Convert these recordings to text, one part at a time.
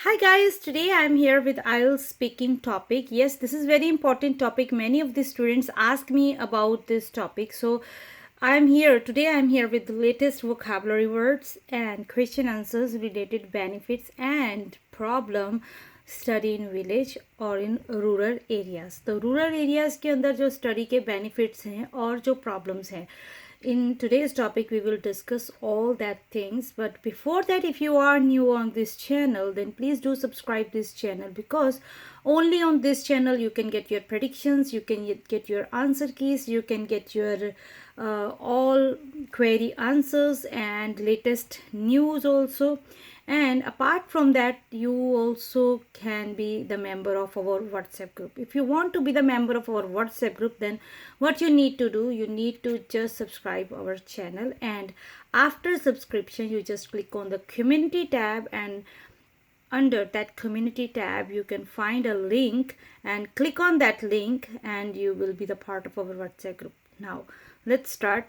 Hi guys, today I'm here with IELTS speaking topic. Yes, this is very important topic. Many of the students ask me about this topic. So I'm here with the latest vocabulary words and question answers related benefits and problem study in village और in rural areas. तो rural areas के अंदर जो study के benefits हैं और जो problems हैं, in today's topic we will discuss all that things. But before that, if you are new on this channel, then please do subscribe this channel, because only on this channel you can get your predictions, you can get your answer keys, you can get your all query answers and latest news also. And apart from that, you also can be the member of our WhatsApp group. If you want to be the member of our WhatsApp group, then what you need to do, you need to just subscribe our channel, and after subscription you just click on the community tab, and under that community tab you can find a link and click on that link and you will be the part of our WhatsApp group. Now let's start.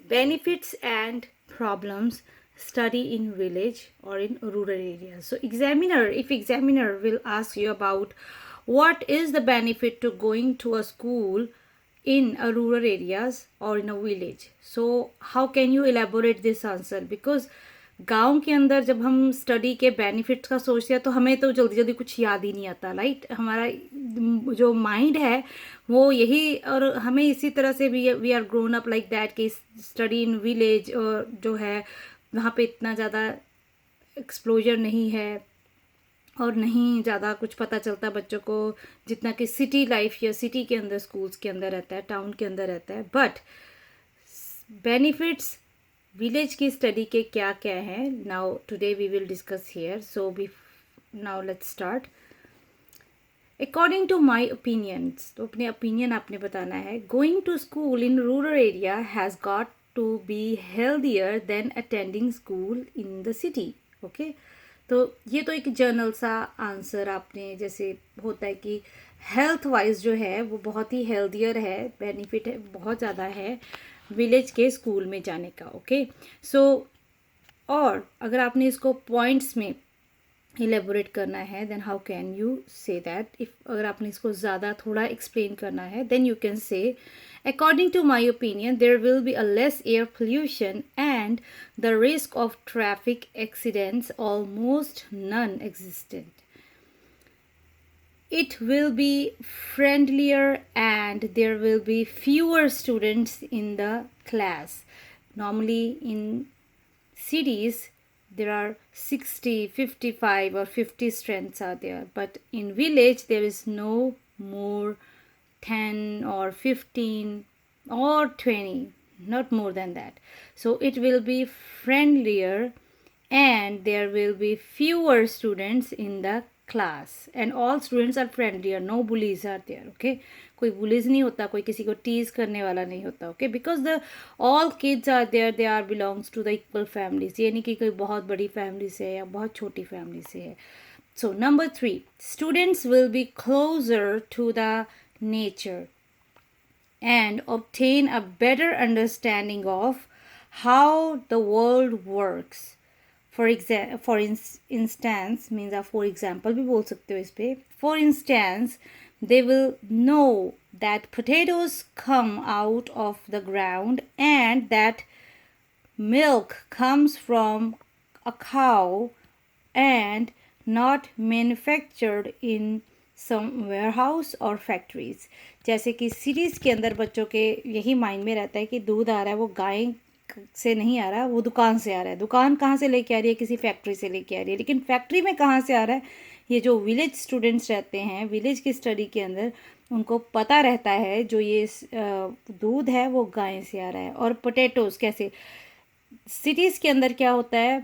Benefits and problems study in village or in rural areas. So if examiner will ask you about what is the benefit to going to a school in a rural areas or in a village, so how can you elaborate this answer? Because गांव के अंदर जब हम study के benefits का सोचते हैं तो हमें तो जल्दी जल्दी कुछ याद ही नहीं आता, राइट? हमारा जो माइंड है वो यही, और हमें इसी तरह से we are grown up like that कि स्टडी इन विलेज जो है वहाँ पे इतना ज़्यादा एक्सप्लोजर नहीं है और नहीं ज़्यादा कुछ पता चलता बच्चों को जितना कि सिटी लाइफ या सिटी के अंदर स्कूल्स के अंदर रहता है, टाउन के अंदर रहता है. बट बेनिफिट्स विलेज की स्टडी के क्या क्या हैं, now today we will discuss here. So now let's start. According to my opinions, तो अपने ओपिनियन आपने बताना है. Going to school in rural area has got to be healthier than attending school in the city. Okay, तो ये तो एक journal सा आंसर आपने, जैसे होता है कि हेल्थ वाइज जो है वो बहुत ही हेल्दियर है, बेनिफिट है बहुत ज़्यादा है विलेज के स्कूल में जाने का. ओके, सो और अगर आपने इसको पॉइंट्स में इलेबोरेट करना है, then how can you say that. If अगर आपने इसको ज़्यादा थोड़ा एक्सप्लेन करना है, then you can say according to my opinion there will be a less air pollution and the risk of traffic accidents almost non-existent. It will be friendlier and there will be fewer students in the class. Normally in cities there are 60, 55 or 50 strengths are there, but in village there is no more 10 or 15 or 20, not more than that. So it will be friendlier and there will be fewer students in the class and all students are friendlier, no bullies are there. Okay, कोई bullies नहीं होता, कोई किसी को tease करने वाला नहीं होता. Okay, because the all kids are there, they are belongs to the equal families. ये नहीं कि कोई बहुत बड़ी family से है या बहुत छोटी family से है. So number 3, students will be closer to the nature and obtain a better understanding of how the world works. For instance means आप for example भी बोल सकते हो इस पे. For instance, they will know that potatoes come out of the ground and that milk comes from a cow and not manufactured in some warehouse और factories. जैसे कि सीरीज़ के अंदर बच्चों के यही माइंड में रहता है कि दूध आ रहा है वो गाय से नहीं आ रहा, वो दुकान से आ रहा है. दुकान कहाँ से लेके आ रही है? किसी फैक्ट्री से लेके आ रही है. लेकिन फैक्ट्री में कहाँ से आ रहा है? ये जो विलेज स्टूडेंट्स रहते हैं विलेज की स्टडी के अंदर, उनको पता रहता है जो ये दूध है वो गाय से आ रहा है. और पोटैटोज़ कैसे, सिटीज़ के अंदर क्या होता है,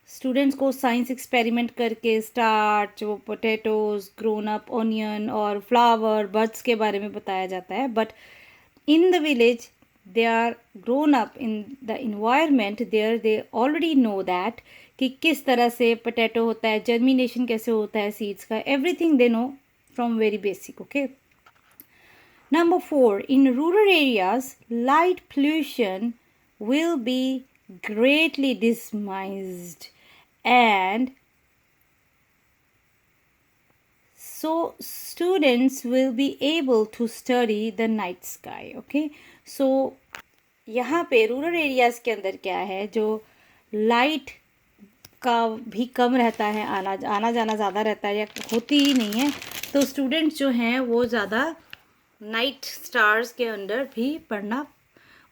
स्टूडेंट्स को साइंस एक्सपेरिमेंट करके स्टार्च, वो पोटैटोज, ग्रोन अप ऑनियन और फ्लावर बर्ड्स के बारे में बताया जाता है. But in the village they are grown up in the environment there, they already know that कि किस तरह से पोटैटो होता है, जर्मिनेशन कैसे होता है सीड्स का, everything they know from very basic. Okay, number 4, in rural areas light pollution will be greatly dismissed and so students will be able to study the night sky. Okay, so यहाँ पे rural areas के अंदर क्या है, जो light का भी कम रहता है, आना जाना ज़्यादा रहता है या होती ही नहीं है, तो स्टूडेंट्स जो हैं वो ज़्यादा नाइट स्टार्स के अंडर भी पढ़ना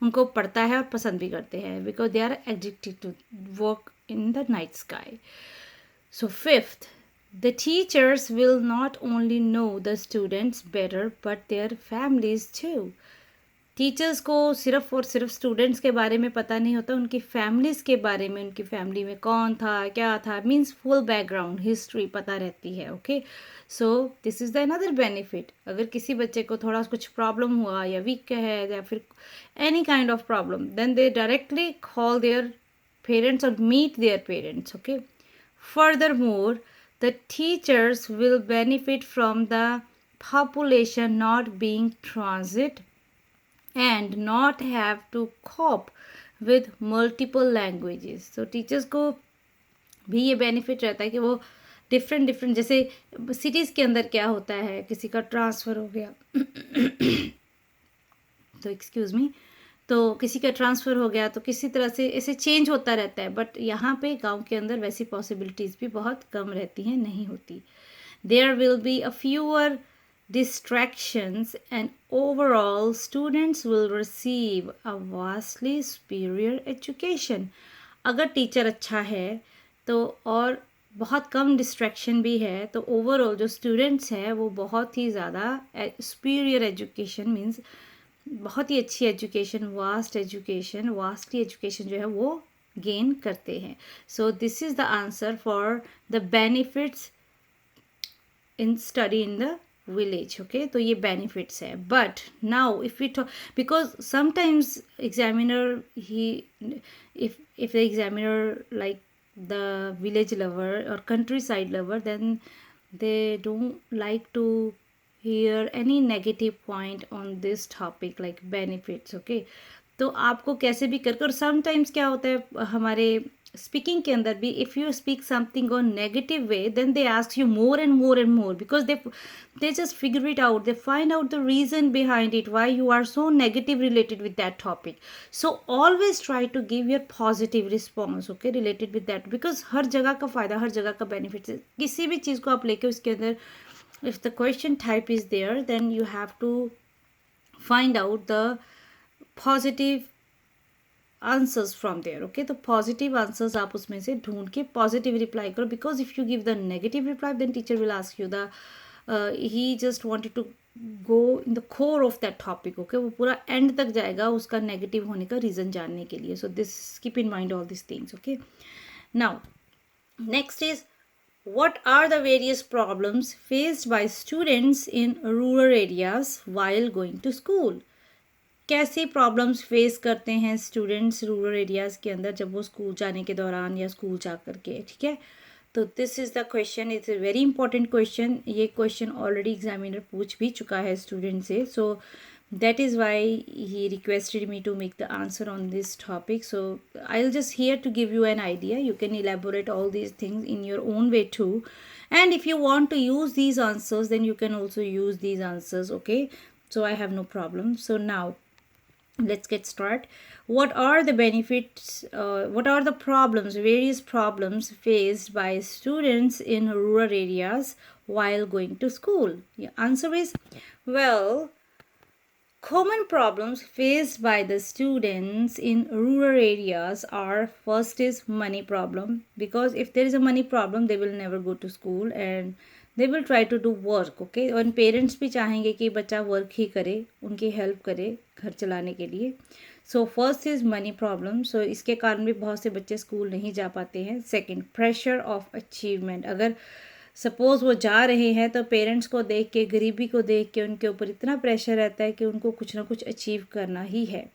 उनको पढ़ता है और पसंद भी करते हैं, because they are addicted to work in the night sky. So fifth, the teachers will not only know the students better but their families too. Teachers को सिर्फ और सिर्फ स्टूडेंट्स के बारे में पता नहीं होता, उनकी फैमिलीज़ के बारे में, उनकी फैमिली में कौन था क्या था, मीन्स फुल बैकग्राउंड हिस्ट्री पता रहती है. Okay, so this is the another benefit. अगर किसी बच्चे को थोड़ा कुछ प्रॉब्लम हुआ या वीक है या फिर any kind of problem, then they directly call their parents और meet their parents. Okay, furthermore, the teachers will benefit from the population not being transit and not have to cope with multiple languages. So teachers को भी ये benefit रहता है कि वो different जैसे cities के अंदर क्या होता है, किसी का ट्रांसफ़र हो गया तो एक्सक्यूज़ मी, तो किसी का ट्रांसफ़र हो गया तो किसी तरह से ऐसे चेंज होता रहता है, बट यहाँ पे गांव के अंदर वैसी पॉसिबिलिटीज़ भी बहुत कम रहती हैं, नहीं होती. There will be a fewer distractions and overall students will receive a vastly superior education. अगर टीचर अच्छा है तो और बहुत कम डिस्ट्रैक्शन भी है तो ओवरऑल जो स्टूडेंट्स हैं वो बहुत ही ज़्यादा सुपीरियर एजुकेशन मीन्स बहुत ही अच्छी एजुकेशन, वास्टली एजुकेशन जो है वो गेन करते हैं. So this is the answer for the benefits in study in the village. Okay, तो ये बेनिफिट्स है. But now if we talk, because sometimes examiner he if the examiner like the village lover or countryside lover, then they don't like to hear any negative point on this topic like benefits. Okay, तो आपको कैसे भी करके, और sometimes क्या होता है हमारे स्पीकिंग के अंदर भी, if you speak something on negative way then they ask you more and more because they just figure it out, they find out the reason behind it, why you are so negative related with that topic. So always try to give your positive response, okay, related with that, because हर जगह का फ़ायदा, हर जगह का benefit है. किसी भी चीज़ को आप लेके उसके अंदर if the question type is there then you have to find out the positive answers from there. Okay, तो पॉजिटिव आंसर्स आप उसमें से ढूंढ के पॉजिटिव रिप्लाई करो, because if you give the negative reply then teacher will ask you the he just wanted to go in the core of that topic. Okay, वो पूरा and तक जाएगा उसका नेगेटिव होने का रीज़न जानने के लिए. So this keep in mind all this things. Okay, now next is what are the various problems faced by students in rural areas while going to school. कैसी प्रॉब्लम्स फेस करते हैं students rural areas के अंदर जब वो school जाने के दौरान या स्कूल जा कर के. ठीक है, तो this is the question. It's a very important question. ये क्वेश्चन ऑलरेडी एग्जामिनर पूछ भी चुका है स्टूडेंट से, सो that is why he requested me to make the answer on this topic. So I'll just here to give you an idea. You can elaborate all these things in your own way too, and if you want to use these answers then you can also use these answers. Okay, so I have no problem. So now let's get started. What are the benefits, what are the problems, various problems faced by students in rural areas while going to school? The answer is, well, common problems faced by the students in rural areas are, first is money problem, because if there is a money problem they will never go to school and they will try to do work. Okay, और parents भी चाहेंगे कि बच्चा work ही करे, उनकी help करे घर चलाने के लिए. So first is money problem. So इसके कारण भी बहुत से बच्चे स्कूल नहीं जा पाते हैं. Second, pressure of achievement. अगर सपोज़ वो जा रहे हैं तो पेरेंट्स को देख के, गरीबी को देख के उनके ऊपर इतना प्रेशर रहता है कि उनको कुछ ना कुछ अचीव करना ही है.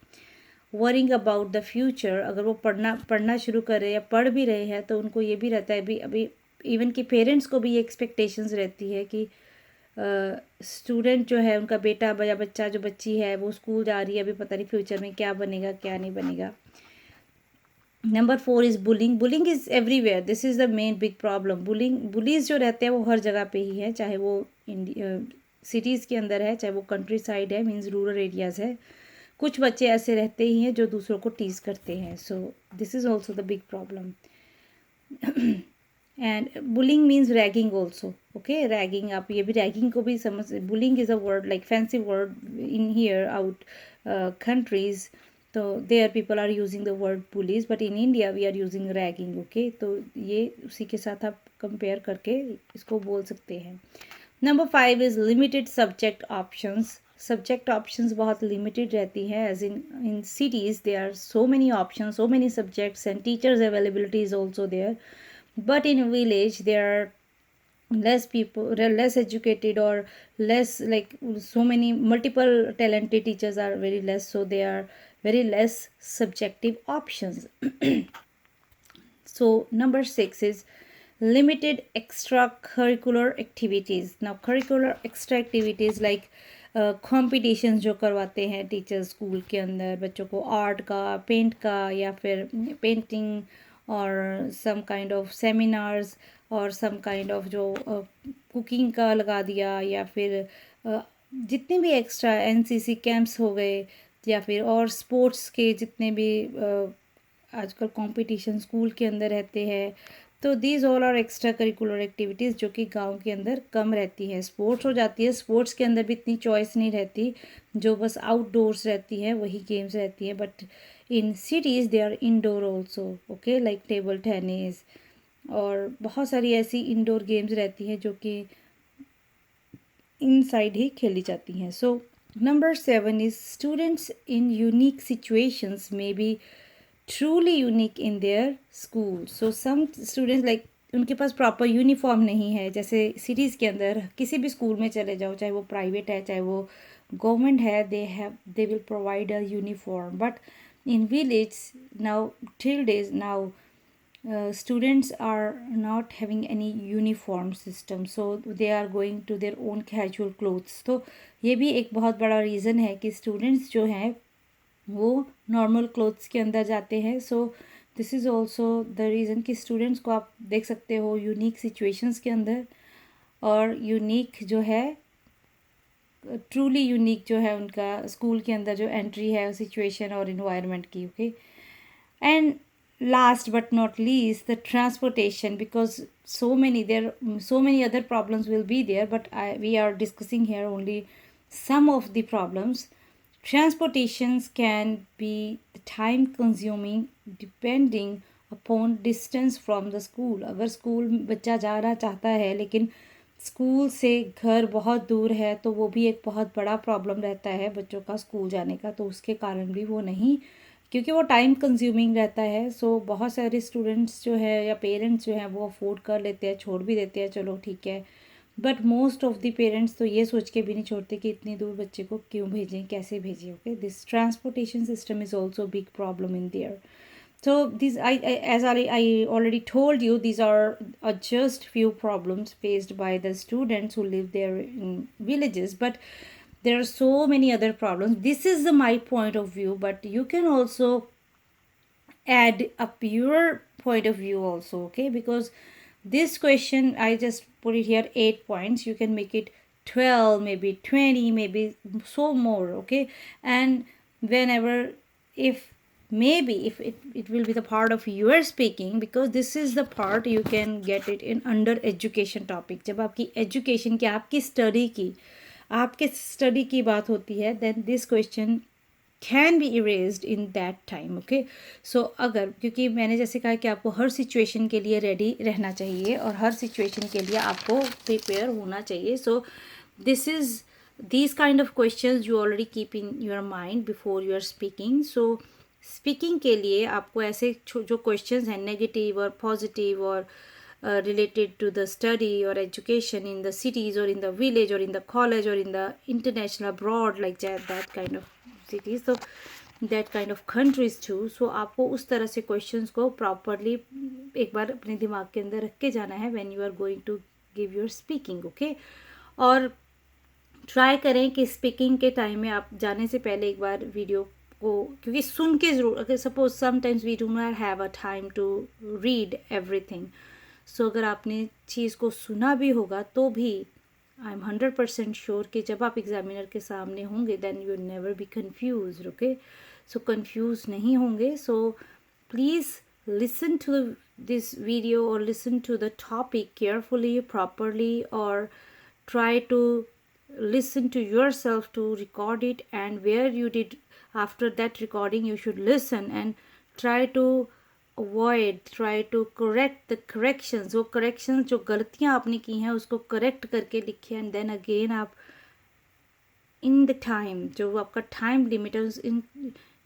Worrying about the future. अगर वो पढ़ना शुरू कर रहे हैं या पढ़ भी रहे हैं तो उनको ये भी रहता है भी अभी इवन कि पेरेंट्स को भी ये एक्सपेक्टेशंस रहती है कि स्टूडेंट जो है उनका बेटा या बच्चा जो बच्ची है वो स्कूल जा रही है, अभी पता नहीं फ्यूचर में क्या बनेगा क्या नहीं बनेगा. Number 4 is bullying. Bullying is everywhere. This is the main big problem. Bullies जो रहते हैं वो हर जगह पे ही है, चाहे वो इंडिया सिटीज़ के अंदर है, चाहे वो कंट्री साइड है, मीन्स रूरल एरियाज़ है, कुछ बच्चे ऐसे रहते ही हैं जो दूसरों को टीज़ करते हैं. So this is also the big problem. And bullying means ragging also. Okay, ragging, आप ये भी रैगिंग को भी समझ, bullying is a word like fancy word in here out countries. तो there people are using the word police, but in India we are using ragging. Okay, तो ये उसी के साथ आप कंपेयर करके इसको बोल सकते हैं. Number 5 is limited subject options. Subject options बहुत लिमिटेड रहती है, as in cities there are so many options, so many subjects and teachers availability is also there. But in a village there are less people, less educated, or less, like, so many multiple talented teachers are very less, so there are very less subjective options. So number 6 is limited extracurricular activities. Now curricular extra activities like competitions जो करवाते हैं teachers school के अंदर बच्चों को, art का, paint का, या फिर पेंटिंग, और सम काइंड ऑफ सेमिनार्स, और सम काइंड ऑफ जो कुकिंग का लगा दिया, या फिर जितने भी एक्स्ट्रा एनसीसी कैंप्स हो गए, या फिर और स्पोर्ट्स के जितने भी आजकल कंपटीशन स्कूल के अंदर रहते हैं. तो these all are extra curricular activities जो कि गांव के अंदर कम रहती है. स्पोर्ट्स हो जाती है, स्पोर्ट्स के अंदर भी इतनी चॉइस नहीं रहती, जो बस आउटडोर्स रहती है वही गेम्स रहती है. But in cities they are indoor also. Okay, like table tennis, और बहुत सारी ऐसी इंडोर गेम्स रहती हैं जो कि इनसाइड ही खेली जाती हैं. So number 7 is students in unique situations may be truly unique in their school. So some students, like, उनके पास प्रॉपर यूनिफॉर्म नहीं है. जैसे सिटीज़ के अंदर किसी भी स्कूल में चले जाओ, चाहे वो प्राइवेट है चाहे वो गवर्नमेंट है, they will provide a uniform. But in village now, till days now, students are not having any uniform system, so they are going to their own casual clothes. तो ये भी एक बहुत बड़ा रीज़न है कि स्टूडेंट्स जो हैं वो नॉर्मल क्लोथ्स के अंदर जाते हैं. So this is also the reason कि स्टूडेंट्स को आप देख सकते हो यूनिक सिचुएशंस के अंदर, और यूनिक जो है, ट्रूली यूनिक जो है उनका स्कूल के अंदर जो एंट्री है सिचुएशन और इन्वायरमेंट की. Okay, and last but not least, the transportation, because so many other problems will be there, but we are discussing here only some of the problems. Transportations can be time consuming depending upon distance from the school. अगर school बच्चा जाना चाहता है लेकिन school से घर बहुत दूर है, तो वो भी एक बहुत बड़ा प्रॉब्लम रहता है बच्चों का स्कूल जाने का. तो उसके कारण भी वो नहीं, क्योंकि वो टाइम कंज्यूमिंग रहता है. सो बहुत सारे स्टूडेंट्स जो है या पेरेंट्स जो हैं वो अफोर्ड कर लेते हैं, छोड़ भी देते हैं, चलो ठीक है. But most of the parents तो ये सोच के भी नहीं छोड़ते कि इतनी दूर बच्चे को क्यों भेजें, कैसे भेजें. Okay, this transportation system is also big problem in their. So these, as I already told you, these are just few problems faced by the students who live there in villages, but there are so many other problems. This is my point of view, but you can also add up your point of view also. Okay, because this question I just put it here 8 points, you can make it 12, maybe 20, maybe so more. Okay, and whenever, if maybe if it will be the part of your speaking, because this is the part you can get it in under education topic. जब आपकी education की, आपके study की बात होती है, then this question can be erased in that time. Okay, so अगर, क्योंकि मैंने जैसे कहा कि आपको हर सिचुएशन के लिए रेडी रहना चाहिए और हर सिचुएशन के लिए आपको प्रिपेयर होना चाहिए. So this is these kind of questions you already keep in your mind before you are speaking. So speaking के लिए आपको ऐसे जो क्वेश्चंस हैं, नेगेटिव और पॉजिटिव और related to the study or education in the cities or in the village or in the college or in the international abroad, like that kind of cities, so that kind of countries too. So आपको उस तरह से questions को properly एक बार अपने दिमाग के अंदर रख के जाना है when you are going to give your speaking. Okay, और ट्राई करें कि स्पीकिंग के टाइम में आप जाने से पहले एक बार वीडियो को, क्योंकि सुन के ज़रूर, अगर suppose sometimes we do not have a time to read everything, so अगर आपने चीज़ को सुना भी होगा तो भी आई एम 100% श्योर कि जब आप एग्जामिनर के सामने होंगे then you never be confuse, okay. So confuse नहीं होंगे। So please listen to this video or listen to the topic carefully, properly, or try to listen to yourself to record it, and where you did after that recording you should listen and try to avoid, try to correct the corrections, वो corrections जो गलतियाँ आपने की हैं उसको correct करके लिखिए, and then again आप इन द टाइम, जो आपका टाइम लिमिट है उस इन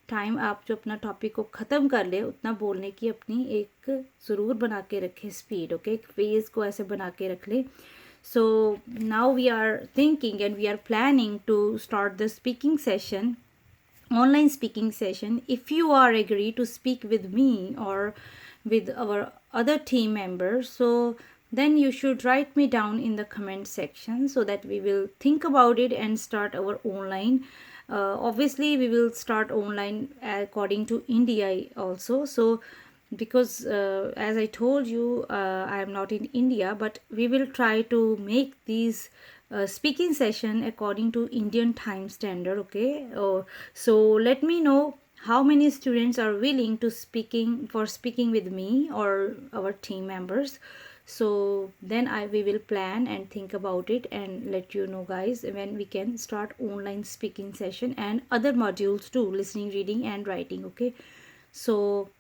टाइम आप जो अपना टॉपिक को ख़त्म कर ले उतना बोलने की अपनी एक ज़रूर बना के रखें स्पीड, ओके। एक फेज़ को ऐसे बना के रख ले। So now we are thinking and we are planning to start the speaking session, online speaking session. If you are agree to speak with me or with our other team members, so then you should write me down in the comment section so that we will think about it and start our online. Obviously we will start online according to India also. So because as I told you, I am not in India, but we will try to make these speaking session according to Indian time standard, okay. So let me know how many students are willing to speaking with me or our team members. So then we will plan and think about it and let you know guys when we can start online speaking session and other modules too, listening, reading and writing, okay. So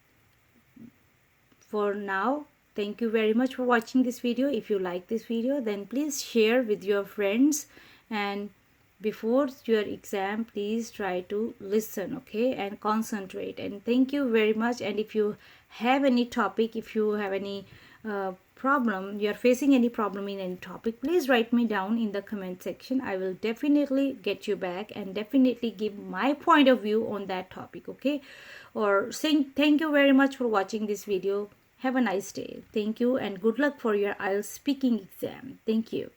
for now, thank you very much for watching this video. If you like this video, then please share with your friends, and before your exam please try to listen, okay, and concentrate. And thank you very much. And if you have any topic, if you have any problem, you are facing any problem in any topic, please write me down in the comment section. I will definitely get you back and definitely give my point of view on that topic, okay. Or saying thank you very much for watching this video. Have a nice day. Thank you and good luck for your IELTS speaking exam. Thank you.